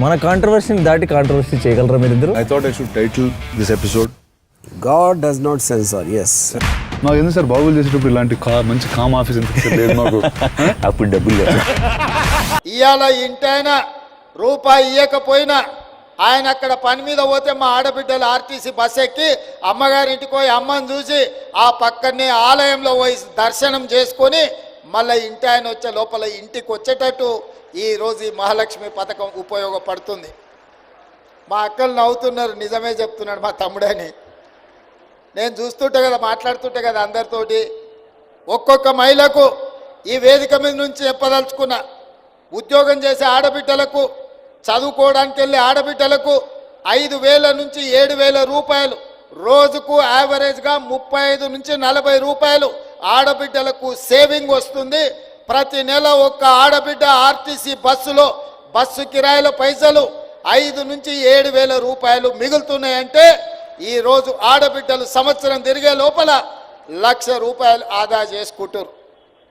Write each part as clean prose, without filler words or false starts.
మన కాంట్రవర్సీని దాటి కాంట్రవర్సీ చేయగలరా మీరిద్దరు? I thought I should title this episode God does not censor. Yes. నాకు ఎందుకు సార్ బాబులు చేసేటప్పుడు ఇలాంటి మంచి కామ్ ఆఫీస్ ఎందుకు లేదు మాకు? అప్పుడు డబ్బులు లేదు. ఇవాళ ఇంటైనా రూపాయి ఇవ్వకపోయినా ఆయన అక్కడ పని మీద పోతే మా ఆడబిడ్డలు ఆర్టీసీ బస్ ఎక్కి అమ్మగారింటికి పోయి అమ్మని చూసి ఆ పక్కనే ఆలయంలో పోయి దర్శనం చేసుకొని మళ్ళీ ఇంటి ఆయన వచ్చే లోపల ఇంటికి వచ్చేటట్టు ఈరోజు ఈ మహాలక్ష్మి పథకం ఉపయోగపడుతుంది. మా అక్కలు నవ్వుతున్నారు, నిజమే చెప్తున్నాడు మా తమ్ముడని. నేను చూస్తుంటే కదా, మాట్లాడుతుంటే కదా అందరితోటి, ఒక్కొక్క మహిళకు ఈ వేదిక మీద నుంచి చెప్పదలుచుకున్న, ఉద్యోగం చేసే ఆడబిడ్డలకు, చదువుకోవడానికి వెళ్ళే ఆడబిడ్డలకు 5,000 నుంచి 7,000 రూపాయలు రోజుకు యావరేజ్గా 35 నుంచి 40 రూపాయలు ఆడబిడ్డలకు సేవింగ్ వస్తుంది. ప్రతి నెల ఒక్క ఆడబిడ్డ ఆర్టీసీ బస్సులో బస్సు కిరాయిల పైసలు 5 నుంచి 7,000 రూపాయలు మిగులుతున్నాయంటే ఈరోజు ఆడబిడ్డలు సంవత్సరం తిరిగే లోపల 1,00,000 రూపాయలు ఆదా చేసుకుంటారు.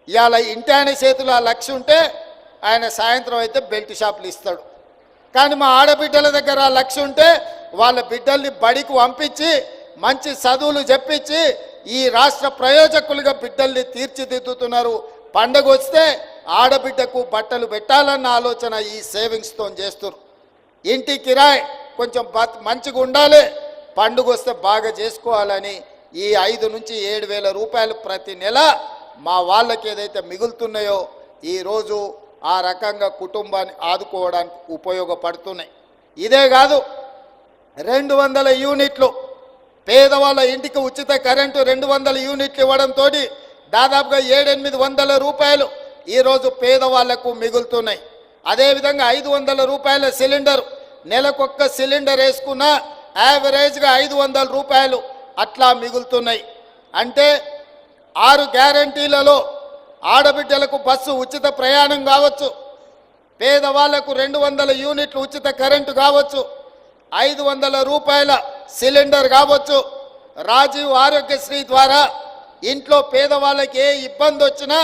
ఇవాళ ఇంటి ఆయన చేతిలో ఆ 1,00,000 ఉంటే ఆయన సాయంత్రం అయితే బెల్ట్ షాపులు ఇస్తాడు. కానీ మా ఆడబిడ్డల దగ్గర ఆ 1,00,000 ఉంటే వాళ్ళ బిడ్డల్ని బడికి పంపించి మంచి చదువులు చెప్పించి ఈ రాష్ట్ర ప్రయోజకులుగా బిడ్డల్ని తీర్చిదిద్దుతున్నారు. పండగ వస్తే ఆడబిడ్డకు బట్టలు పెట్టాలన్న ఆలోచన ఈ సేవింగ్స్తో చేస్తున్నారు. ఇంటి కిరాయి కొంచెం మంచిగా ఉండాలి, పండుగ వస్తే బాగా చేసుకోవాలని ఈ 5 నుంచి 7,000 రూపాయలు ప్రతి నెల మా వాళ్ళకి ఏదైతే మిగులుతున్నాయో ఈరోజు ఆ రకంగా కుటుంబాన్ని ఆదుకోవడానికి ఉపయోగపడుతున్నాయి. ఇదే కాదు, 200 యూనిట్లు పేదవాళ్ళ ఇంటికి ఉచిత కరెంటు 200 యూనిట్లు ఇవ్వడంతో దాదాపుగా 700-800 రూపాయలు ఈరోజు పేదవాళ్లకు మిగులుతున్నాయి. అదేవిధంగా 500 రూపాయల సిలిండర్, నెలకొక్క సిలిండర్ వేసుకున్న యావరేజ్గా 500 రూపాయలు అట్లా మిగులుతున్నాయి. అంటే 6 గ్యారంటీలలో ఆడబిడ్డలకు బస్సు ఉచిత ప్రయాణం కావచ్చు, పేదవాళ్లకు 200 యూనిట్లు ఉచిత కరెంటు కావచ్చు, 500 రూపాయల సిలిండర్ కావచ్చు, రాజీవ్ ఆరోగ్యశ్రీ ద్వారా ఇంట్లో పేదవాళ్ళకి ఏ ఇబ్బంది వచ్చినా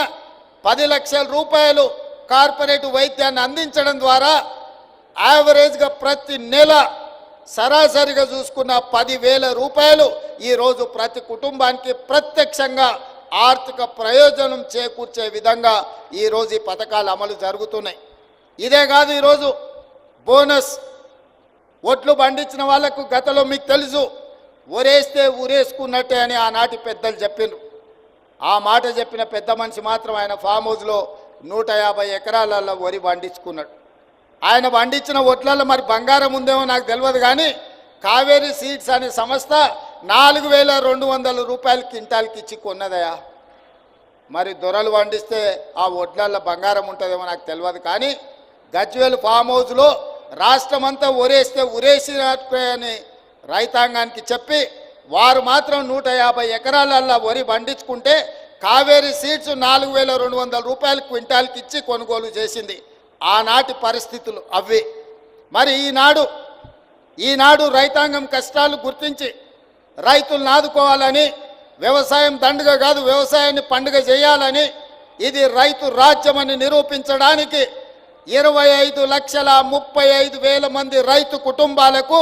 10 లక్షల రూపాయలు కార్పొరేట్ వైద్యాన్ని అందించడం ద్వారా యావరేజ్గా ప్రతి నెల సరాసరిగా చూసుకున్న 10,000 రూపాయలు ఈరోజు ప్రతి కుటుంబానికి ప్రత్యక్షంగా ఆర్థిక ప్రయోజనం చేకూర్చే విధంగా ఈరోజు ఈ పథకాలు అమలు జరుగుతున్నాయి. ఇదే కాదు, ఈరోజు బోనస్ ఒట్లు పండించిన వాళ్లకు గతంలో మీకు తెలుసు, ఒరేస్తే ఊరేసుకున్నట్టే అని ఆనాటి పెద్దలు చెప్పిండ్రు. ఆ మాట చెప్పిన పెద్ద మనిషి మాత్రం ఆయన ఫామ్ హౌస్లో 150 ఎకరాలలో వరి పండించుకున్నాడు. ఆయన పండించిన ఒట్లలో మరి బంగారం ఉందేమో నాకు తెలియదు, కానీ కావేరీ సీడ్స్ అనే సంస్థ 4,200 రూపాయలు క్వింటాల్కి ఇచ్చి కొన్నదయా. మరి దొరలు పండిస్తే ఆ ఒట్లలో బంగారం ఉంటుందేమో నాకు తెలియదు, కానీ గజ్వేల్ ఫామ్ హౌస్లో రాష్ట్రమంతా ఒరేస్తే ఉరేసినట్టే అని రైతాంగానికి చెప్పి వారు మాత్రం 150 ఎకరాలల్లో వరి పండించుకుంటే కావేరీ సీడ్స్ 4,200 రూపాయలు క్వింటాల్కి ఇచ్చి కొనుగోలు చేసింది. ఆనాటి పరిస్థితులు అవి. మరి ఈనాడు రైతాంగం కష్టాలు గుర్తించి రైతులను ఆదుకోవాలని, వ్యవసాయం దండుగ కాదు వ్యవసాయాన్ని పండుగ చేయాలని, ఇది రైతు రాజ్యమని నిరూపించడానికి 25,35,000 మంది రైతు కుటుంబాలకు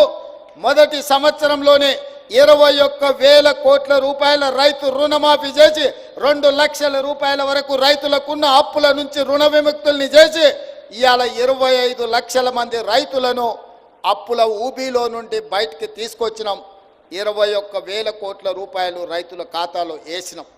మొదటి సంవత్సరంలోనే 21,000 కోట్ల రూపాయల రైతు రుణమాఫీ చేసి 2 లక్షల రూపాయల వరకు రైతులకున్న అప్పుల నుంచి రుణ విముక్తుల్ని చేసి ఇవాళ 25 లక్షల మంది రైతులను అప్పుల ఊబీలో నుండి బయటికి తీసుకొచ్చినాం. 21,000 కోట్ల రూపాయలు రైతుల ఖాతాలో వేసినాం.